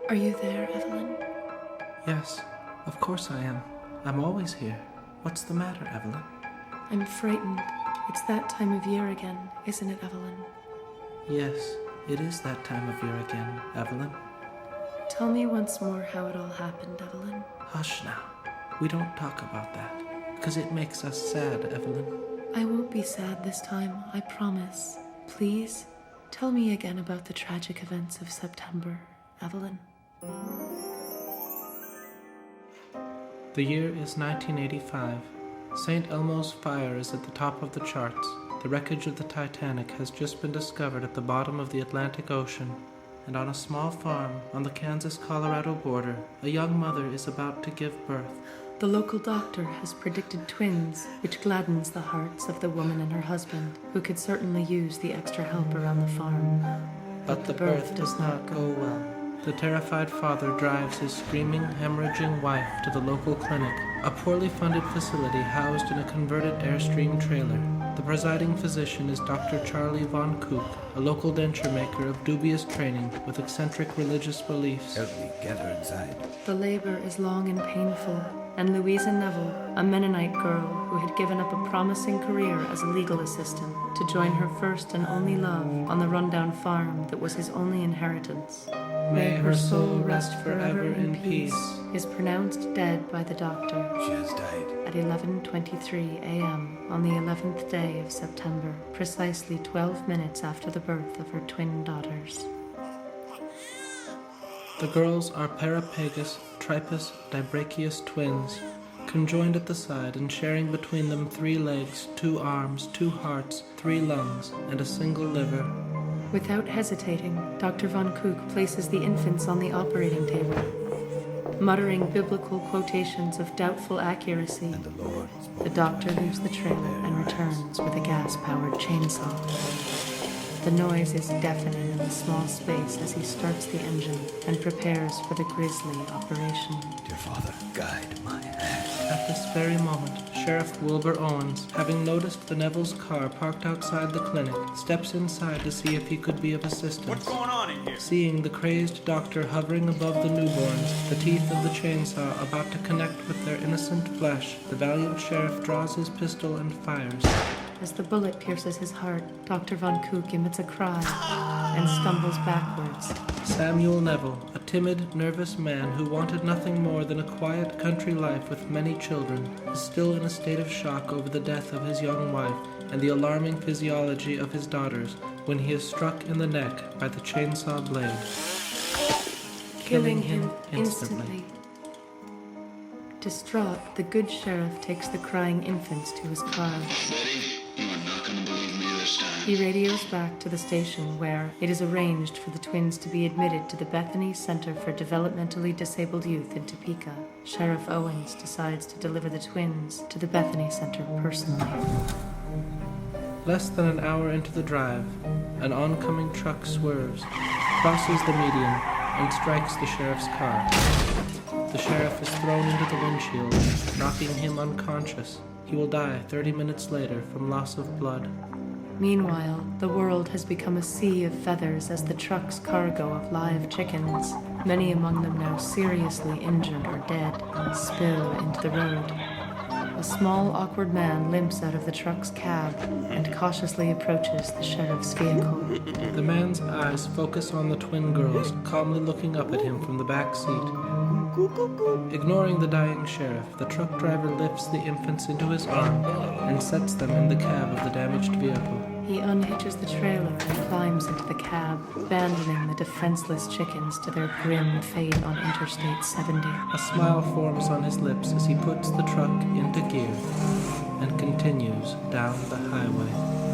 Are you there, Evelyn? Yes, of course I am. I'm always here. What's the matter, Evelyn? I'm frightened. It's that time of year again, isn't it, Evelyn? Yes, it is that time of year again, Evelyn. Tell me once more how it all happened, Evelyn. Hush now. We don't talk about that, because it makes us sad, Evelyn. I won't be sad this time, I promise. Please, tell me again about the tragic events of September, Evelyn. The year is 1985. St. Elmo's fire is at the top of the charts. The wreckage of the Titanic has just been discovered at the bottom of the Atlantic Ocean. And on a small farm on the Kansas-Colorado border, a young mother is about to give birth. The local doctor has predicted twins, which gladdens the hearts of the woman and her husband, who could certainly use the extra help around the farm. But the birth does not go well. The terrified father drives his screaming, hemorrhaging wife to the local clinic, a poorly funded facility housed in a converted Airstream trailer. The presiding physician is Dr. Charlie Von Kook, a local denture maker of dubious training with eccentric religious beliefs. Help me get her inside. The labor is long and painful, and Louisa Neville, a Mennonite girl who had given up a promising career as a legal assistant to join her first and only love on the rundown farm that was his only inheritance. May her soul rest forever in peace, is pronounced dead by the doctor She has died. at 11:23 a.m. on the 11th day of September, precisely 12 minutes after the birth of her twin daughters. The girls are parapagus, tripus, dibrachius twins, conjoined at the side and sharing between them 3 legs, 2 arms, 2 hearts, 3 lungs, and a single liver. Without hesitating, Dr. Von Kook places the infants on the operating table. Muttering biblical quotations of doubtful accuracy, And the Lord the doctor leaves the trailer and returns with a gas-powered chainsaw. The noise is deafening in the small space as he starts the engine and prepares for the grisly operation. Dear Father, guide my hand. At this very moment, Sheriff Wilbur Owens, having noticed the Neville's car parked outside the clinic, steps inside to see if he could be of assistance. What's going on in here? Seeing the crazed doctor hovering above the newborns, the teeth of the chainsaw about to connect with their innocent flesh, the valiant sheriff draws his pistol and fires. As the bullet pierces his heart, Dr. Von Kook emits a cry and stumbles backwards. Samuel Neville, a timid, nervous man who wanted nothing more than a quiet country life with many children, is still in a state of shock over the death of his young wife and the alarming physiology of his daughters when he is struck in the neck by the chainsaw blade, killing him instantly. Distraught, the good sheriff takes the crying infants to his car. Betty, you are not going to believe me this time. He radios back to the station where it is arranged for the twins to be admitted to the Bethany Center for Developmentally Disabled Youth in Topeka. Sheriff Owens decides to deliver the twins to the Bethany Center personally. Less than an hour into the drive, an oncoming truck swerves, crosses the median, and strikes the sheriff's car. The sheriff is thrown into the windshield, knocking him unconscious. He will die 30 minutes later from loss of blood. Meanwhile, the world has become a sea of feathers as the truck's cargo of live chickens, many among them now seriously injured or dead, spill into the road. A small, awkward man limps out of the truck's cab and cautiously approaches the sheriff's vehicle. The man's eyes focus on the twin girls, calmly looking up at him from the back seat. Ignoring the dying sheriff, the truck driver lifts the infants into his arm and sets them in the cab of the damaged vehicle. He unhitches the trailer and climbs into the cab, abandoning the defenseless chickens to their grim fate on Interstate 70. A smile forms on his lips as he puts the truck into gear and continues down the highway.